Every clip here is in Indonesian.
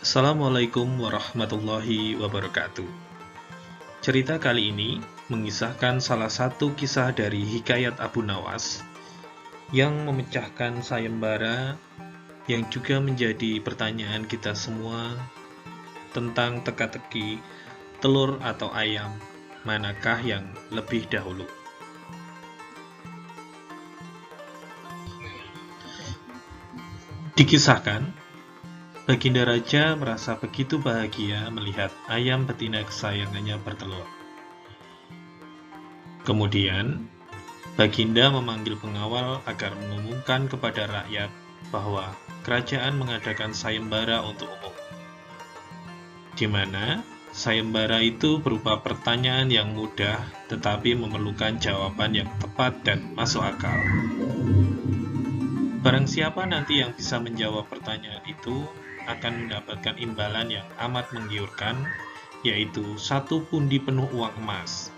Assalamualaikum warahmatullahi wabarakatuh. Cerita kali ini mengisahkan salah satu kisah dari Hikayat Abu Nawas yang memecahkan sayembara yang juga menjadi pertanyaan kita semua tentang teka-teki telur atau ayam, manakah yang lebih dahulu. Dikisahkan, Baginda Raja merasa begitu bahagia melihat ayam betina kesayangannya bertelur. Kemudian, Baginda memanggil pengawal agar mengumumkan kepada rakyat bahwa kerajaan mengadakan sayembara untuk umum, di mana sayembara itu berupa pertanyaan yang mudah tetapi memerlukan jawaban yang tepat dan masuk akal. Barang siapa nanti yang bisa menjawab pertanyaan itu akan mendapatkan imbalan yang amat menggiurkan, yaitu 1 pundi penuh uang emas.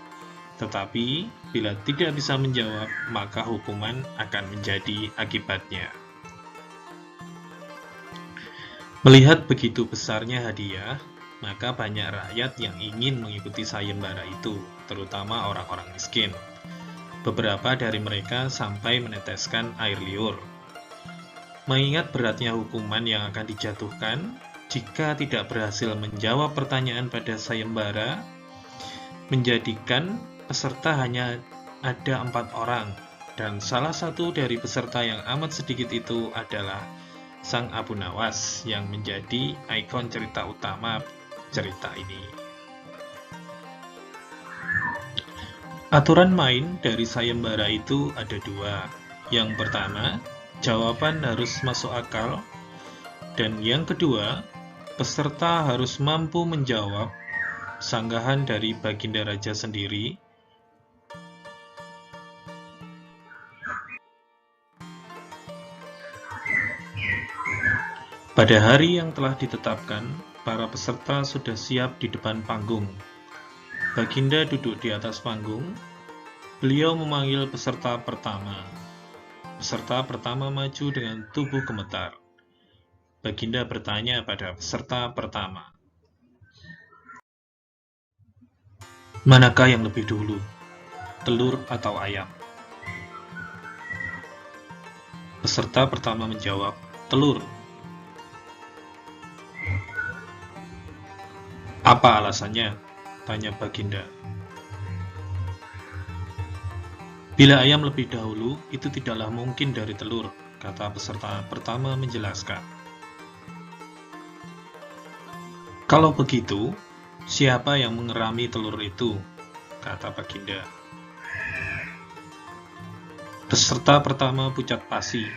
Tetapi, bila tidak bisa menjawab, maka hukuman akan menjadi akibatnya. Melihat begitu besarnya hadiah, maka banyak rakyat yang ingin mengikuti sayembara itu, terutama orang-orang miskin. Beberapa dari mereka sampai meneteskan air liur. Mengingat beratnya hukuman yang akan dijatuhkan jika tidak berhasil menjawab pertanyaan pada sayembara, menjadikan peserta hanya ada 4 orang, dan salah satu dari peserta yang amat sedikit itu adalah Sang Abu Nawas yang menjadi ikon cerita utama cerita ini. Aturan main dari sayembara itu ada 2. Yang pertama, jawaban harus masuk akal, dan yang kedua, peserta harus mampu menjawab sanggahan dari Baginda Raja sendiri. Pada hari yang telah ditetapkan, para peserta sudah siap di depan panggung. Baginda duduk di atas panggung. Beliau memanggil peserta pertama. Peserta pertama maju dengan tubuh gemetar. Baginda bertanya pada peserta pertama, "Manakah yang lebih dulu, telur atau ayam?" Peserta pertama menjawab, "Telur." "Apa alasannya?" tanya Baginda. "Bila ayam lebih dahulu, itu tidaklah mungkin dari telur," kata peserta pertama menjelaskan. "Kalau begitu, siapa yang mengerami telur itu?" kata Baginda. Peserta pertama pucat pasi.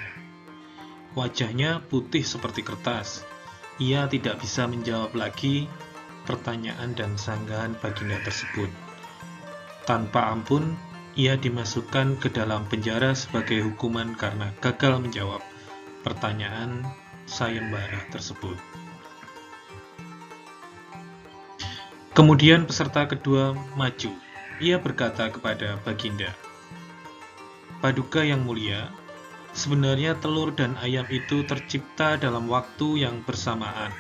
Wajahnya putih seperti kertas. Ia tidak bisa menjawab lagi pertanyaan dan sanggahan Baginda tersebut. Tanpa ampun, ia dimasukkan ke dalam penjara sebagai hukuman karena gagal menjawab pertanyaan sayembara tersebut. Kemudian peserta kedua maju. Ia berkata kepada Baginda, "Paduka yang mulia, sebenarnya telur dan ayam itu tercipta dalam waktu yang bersamaan,"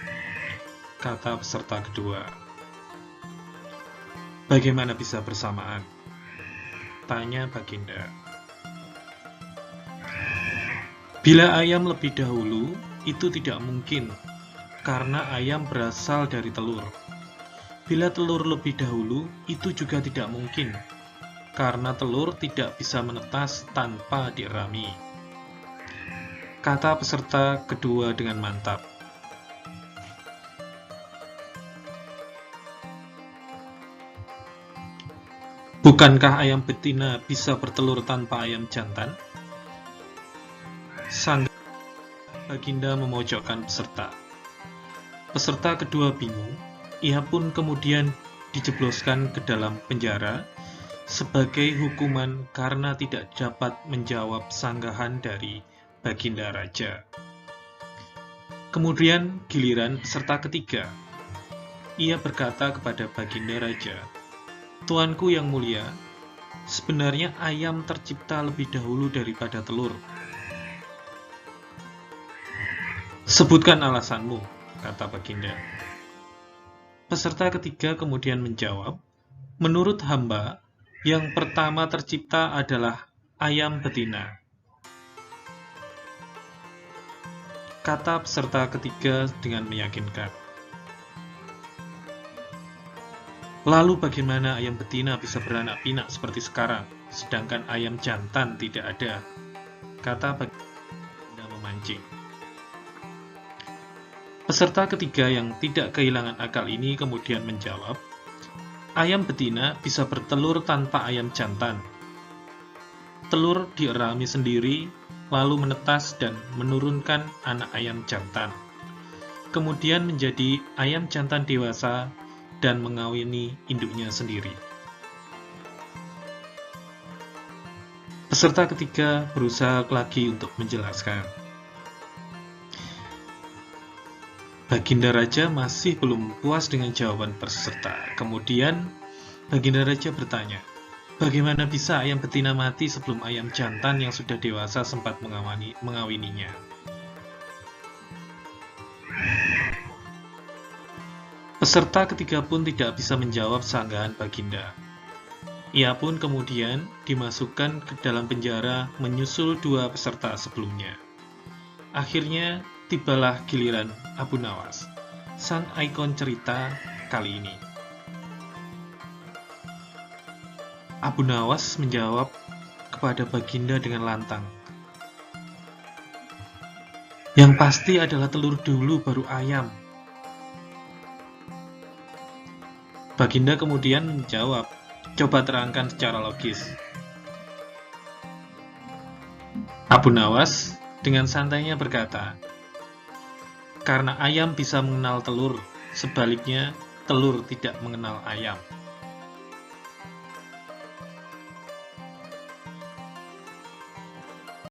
kata peserta kedua. "Bagaimana bisa bersamaan?" tanya Baginda. "Bila ayam lebih dahulu, itu tidak mungkin, karena ayam berasal dari telur. Bila telur lebih dahulu, itu juga tidak mungkin, karena telur tidak bisa menetas tanpa dirami," kata peserta kedua dengan mantap. "Bukankah ayam betina bisa bertelur tanpa ayam jantan?" Sang Baginda memojokkan peserta. Peserta kedua bingung. Ia pun kemudian dijebloskan ke dalam penjara sebagai hukuman karena tidak dapat menjawab sanggahan dari Baginda Raja. Kemudian giliran peserta ketiga. Ia berkata kepada Baginda Raja, "Tuanku yang mulia, sebenarnya ayam tercipta lebih dahulu daripada telur. Sebutkan alasanmu," kata Baginda. Peserta ketiga kemudian menjawab, menurut hamba, yang pertama tercipta adalah ayam betina. Kata peserta ketiga dengan meyakinkan. Lalu bagaimana ayam betina bisa beranak pinak seperti sekarang, sedangkan ayam jantan tidak ada? Kata Baginda memancing. Peserta ketiga yang tidak kehilangan akal ini kemudian menjawab, ayam betina bisa bertelur tanpa ayam jantan. Telur dierami sendiri, lalu menetas dan menurunkan anak ayam jantan. Kemudian menjadi ayam jantan dewasa dan mengawini induknya sendiri. Peserta ketiga berusaha lagi untuk menjelaskan. Baginda Raja masih belum puas dengan jawaban peserta. Kemudian Baginda Raja bertanya, bagaimana bisa ayam betina mati sebelum ayam jantan yang sudah dewasa sempat mengawininya? Peserta ketiga pun tidak bisa menjawab sanggahan Baginda. Ia pun kemudian dimasukkan ke dalam penjara menyusul dua peserta sebelumnya. Akhirnya tibalah giliran Abu Nawas, sang ikon cerita kali ini. Abu Nawas menjawab kepada Baginda dengan lantang, yang pasti adalah telur dulu baru ayam. Baginda kemudian menjawab, coba terangkan secara logis. Abu Nawas dengan santainya berkata, karena ayam bisa mengenal telur, sebaliknya telur tidak mengenal ayam.